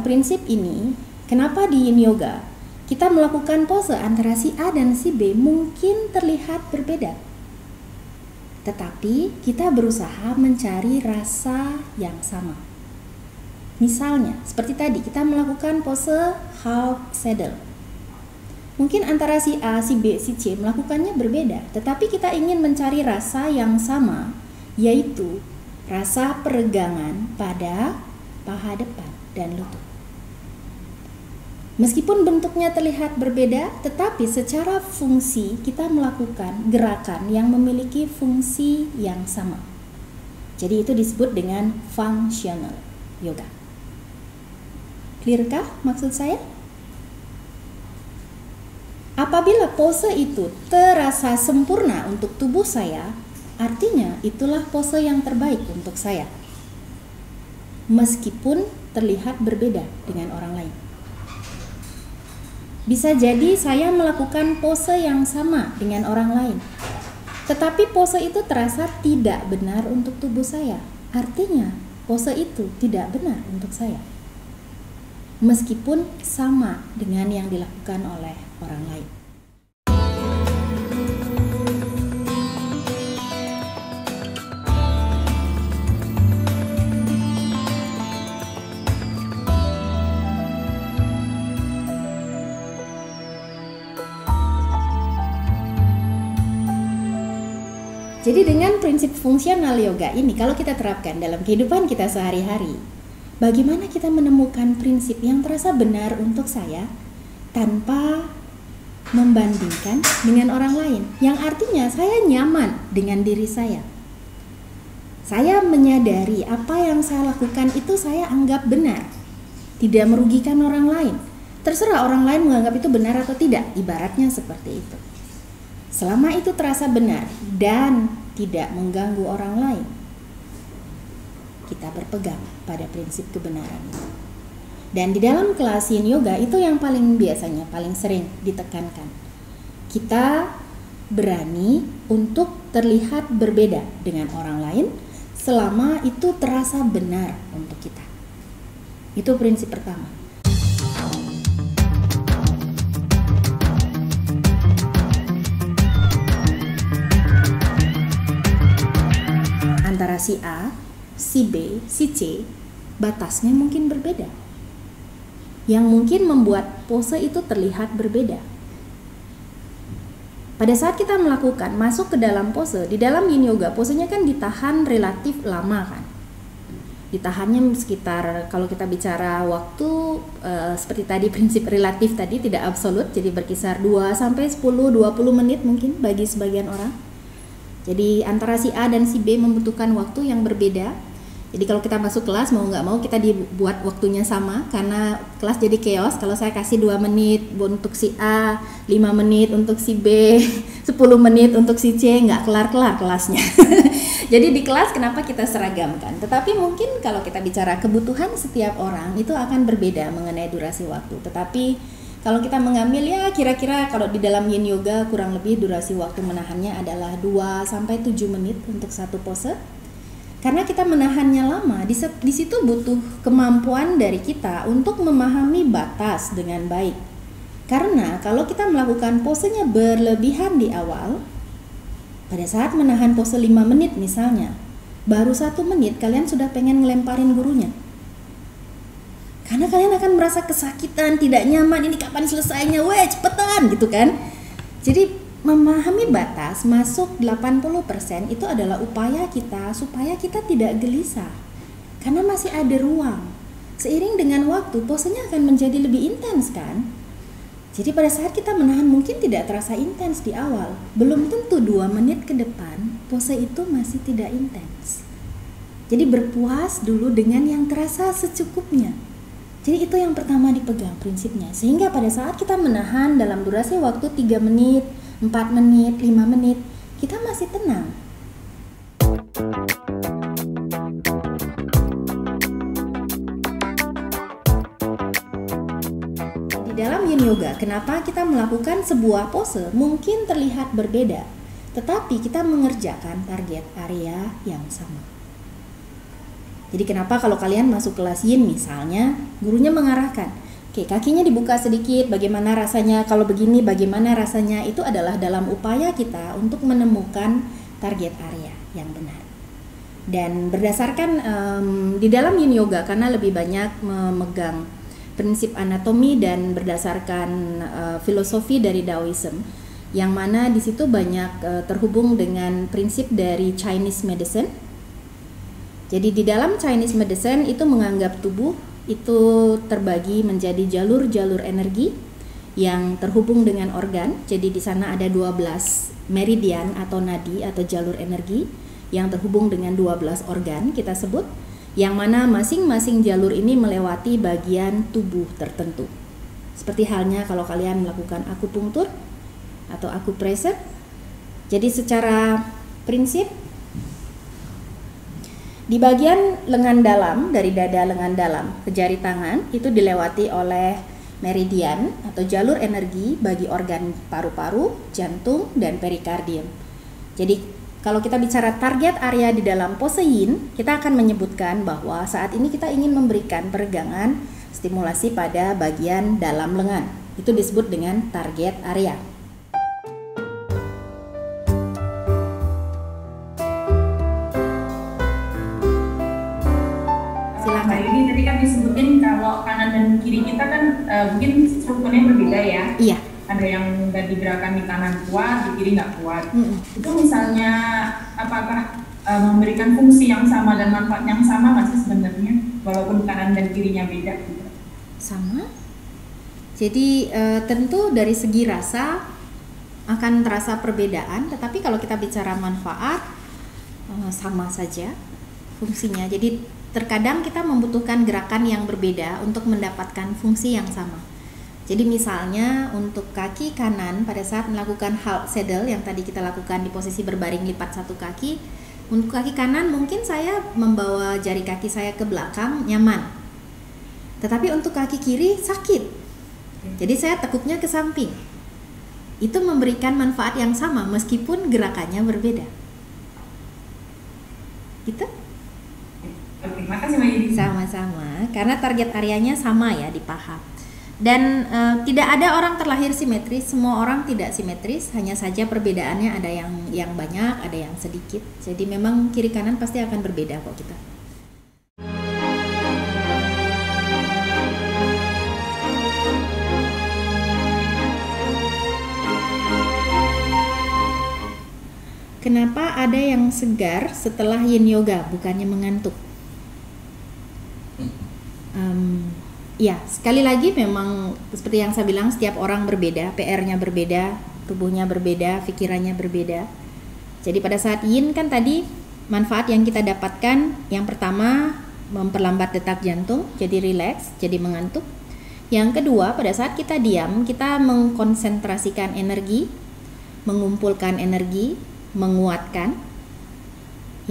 prinsip ini, kenapa di Yin Yoga kita melakukan pose antara si A dan si B mungkin terlihat berbeda. Tetapi kita berusaha mencari rasa yang sama. Misalnya, seperti tadi kita melakukan pose half saddle. Mungkin antara si A, si B, si C melakukannya berbeda, tetapi kita ingin mencari rasa yang sama, yaitu rasa peregangan pada paha depan dan lutut. Meskipun bentuknya terlihat berbeda, tetapi secara fungsi kita melakukan gerakan yang memiliki fungsi yang sama. Jadi itu disebut dengan functional yoga. Clear-kah maksud saya? Apabila pose itu terasa sempurna untuk tubuh saya, artinya itulah pose yang terbaik untuk saya. Meskipun terlihat berbeda dengan orang lain. Bisa jadi saya melakukan pose yang sama dengan orang lain, tetapi pose itu terasa tidak benar untuk tubuh saya. Artinya, pose itu tidak benar untuk saya. Meskipun sama dengan yang dilakukan oleh orang lain. Jadi dengan prinsip fungsional yoga ini, kalau kita terapkan dalam kehidupan kita sehari-hari, bagaimana kita menemukan prinsip yang terasa benar untuk saya tanpa membandingkan dengan orang lain, yang artinya saya nyaman dengan diri saya. Saya menyadari apa yang saya lakukan itu saya anggap benar, tidak merugikan orang lain. Terserah orang lain menganggap itu benar atau tidak, ibaratnya seperti itu. Selama itu terasa benar dan tidak mengganggu orang lain, kita berpegang pada prinsip kebenaran itu. Dan di dalam kelas Yin Yoga itu yang paling biasanya, paling sering ditekankan. Kita berani untuk terlihat berbeda dengan orang lain selama itu terasa benar untuk kita. Itu prinsip pertama. Antara si A, si B, si C, batasnya mungkin berbeda. Yang mungkin membuat pose itu terlihat berbeda. Pada saat kita melakukan masuk ke dalam pose, di dalam Yin Yoga, posenya kan ditahan relatif lama kan. Ditahannya sekitar, kalau kita bicara waktu, seperti tadi prinsip relatif tadi tidak absolut, jadi berkisar 2-10-20 menit mungkin bagi sebagian orang. Jadi antara si A dan si B membutuhkan waktu yang berbeda. Jadi kalau kita masuk kelas mau nggak mau kita dibuat waktunya sama, karena kelas jadi chaos. Kalau saya kasih 2 menit untuk si A, 5 menit untuk si B, 10 menit untuk si C, nggak kelar-kelar kelasnya. Jadi di kelas kenapa kita seragamkan? Tetapi mungkin kalau kita bicara kebutuhan setiap orang itu akan berbeda mengenai durasi waktu. Tetapi kalau kita mengambil ya kira-kira kalau di dalam Yin Yoga kurang lebih durasi waktu menahannya adalah 2-7 menit untuk satu pose. Karena kita menahannya lama, di situ butuh kemampuan dari kita untuk memahami batas dengan baik. Karena kalau kita melakukan posenya berlebihan di awal, pada saat menahan pose 5 menit misalnya, baru 1 menit kalian sudah pengen ngelemparin gurunya. Karena kalian akan merasa kesakitan, tidak nyaman, ini kapan selesainya, weh cepetan gitu kan. Jadi memahami batas masuk 80% itu adalah upaya kita supaya kita tidak gelisah. Karena masih ada ruang. Seiring dengan waktu posenya akan menjadi lebih intens kan. Jadi pada saat kita menahan mungkin tidak terasa intens di awal. Belum tentu 2 menit ke depan pose itu masih tidak intens. Jadi berpuas dulu dengan yang terasa secukupnya. Jadi itu yang pertama dipegang prinsipnya. Sehingga pada saat kita menahan dalam durasi waktu 3 menit, 4 menit, 5 menit, kita masih tenang. Di dalam Yin Yoga, kenapa kita melakukan sebuah pose mungkin terlihat berbeda, tetapi kita mengerjakan target area yang sama. Jadi kenapa kalau kalian masuk kelas yin misalnya, gurunya mengarahkan, oke, kakinya dibuka sedikit, bagaimana rasanya kalau begini, bagaimana rasanya, itu adalah dalam upaya kita untuk menemukan target area yang benar. Dan berdasarkan di dalam yin yoga, karena lebih banyak memegang prinsip anatomi dan berdasarkan filosofi dari Taoism, yang mana di situ banyak terhubung dengan prinsip dari Chinese medicine. Jadi di dalam Chinese medicine itu menganggap tubuh itu terbagi menjadi jalur-jalur energi yang terhubung dengan organ. Jadi di sana ada 12 meridian atau nadi atau jalur energi yang terhubung dengan 12 organ kita sebut, yang mana masing-masing jalur ini melewati bagian tubuh tertentu. Seperti halnya kalau kalian melakukan akupunktur atau akupressure. Jadi secara prinsip di bagian lengan dalam, dari dada lengan dalam ke jari tangan, itu dilewati oleh meridian atau jalur energi bagi organ paru-paru, jantung, dan perikardium. Jadi kalau kita bicara target area di dalam pose yin, kita akan menyebutkan bahwa saat ini kita ingin memberikan peregangan stimulasi pada bagian dalam lengan. Itu disebut dengan target area. Mbak Yuni tadi kan disebutin kalau kanan dan kiri kita kan mungkin strukturnya berbeda ya. Iya. Ada yang tadi gerakan di kanan kuat, di kiri nggak kuat. Itu misalnya apakah memberikan fungsi yang sama dan manfaat yang sama nggak sih sebenarnya, walaupun kanan dan kirinya beda gitu? Sama. Jadi tentu dari segi rasa akan terasa perbedaan, tetapi kalau kita bicara manfaat sama saja fungsinya. Jadi terkadang kita membutuhkan gerakan yang berbeda untuk mendapatkan fungsi yang sama. Jadi misalnya untuk kaki kanan pada saat melakukan halt saddle yang tadi kita lakukan di posisi berbaring lipat satu kaki, untuk kaki kanan mungkin saya membawa jari kaki saya ke belakang nyaman. Tetapi untuk kaki kiri sakit. Jadi saya tekuknya ke samping. Itu memberikan manfaat yang sama meskipun gerakannya berbeda. Gitu? Oke, makasih Mbak Yuni. Sama-sama, karena target areanya sama ya di paha. Dan tidak ada orang terlahir simetris, semua orang tidak simetris, hanya saja perbedaannya ada yang banyak, ada yang sedikit. Jadi memang kiri kanan pasti akan berbeda kok kita. Kenapa ada yang segar setelah yin yoga, bukannya mengantuk? Ya, sekali lagi memang seperti yang saya bilang, setiap orang berbeda, PR-nya berbeda, tubuhnya berbeda, pikirannya berbeda. Jadi pada saat yin kan tadi manfaat yang kita dapatkan, yang pertama memperlambat detak jantung, jadi rileks, jadi mengantuk. Yang kedua, pada saat kita diam, kita mengkonsentrasikan energi, mengumpulkan energi, menguatkan.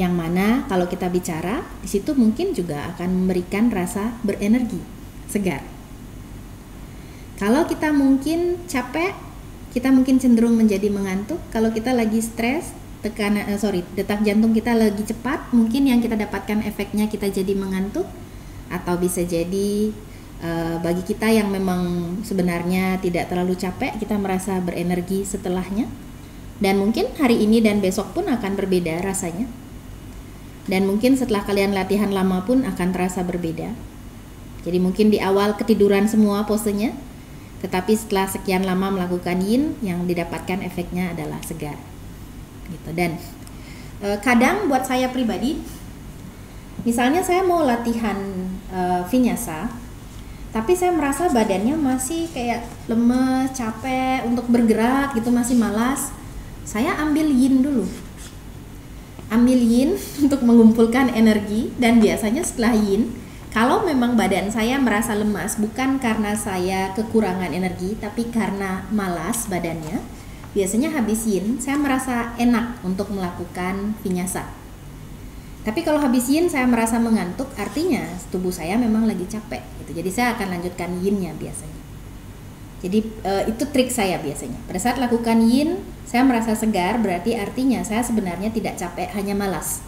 Yang mana kalau kita bicara, di situ mungkin juga akan memberikan rasa berenergi, segar. Kalau kita mungkin capek, kita mungkin cenderung menjadi mengantuk. Kalau kita lagi stres, detak jantung kita lagi cepat, mungkin yang kita dapatkan efeknya kita jadi mengantuk. Atau bisa jadi bagi kita yang memang sebenarnya tidak terlalu capek, kita merasa berenergi setelahnya. Dan mungkin hari ini dan besok pun akan berbeda rasanya. Dan mungkin setelah kalian latihan lama pun akan terasa berbeda. Jadi mungkin di awal ketiduran semua posenya, tetapi setelah sekian lama melakukan yin, yang didapatkan efeknya adalah segar. Gitu. Dan kadang buat saya pribadi, misalnya saya mau latihan vinyasa, tapi saya merasa badannya masih kayak lemes, capek untuk bergerak gitu, masih malas. Saya ambil yin dulu. Ambil yin untuk mengumpulkan energi, dan biasanya setelah yin, kalau memang badan saya merasa lemas, bukan karena saya kekurangan energi, tapi karena malas badannya, biasanya habis yin saya merasa enak untuk melakukan vinyasa. Tapi kalau habis yin saya merasa mengantuk, artinya tubuh saya memang lagi capek gitu. Jadi saya akan lanjutkan yinnya biasanya. Jadi itu trik saya biasanya. Pada saat lakukan yin, saya merasa segar, berarti artinya saya sebenarnya tidak capek, hanya malas.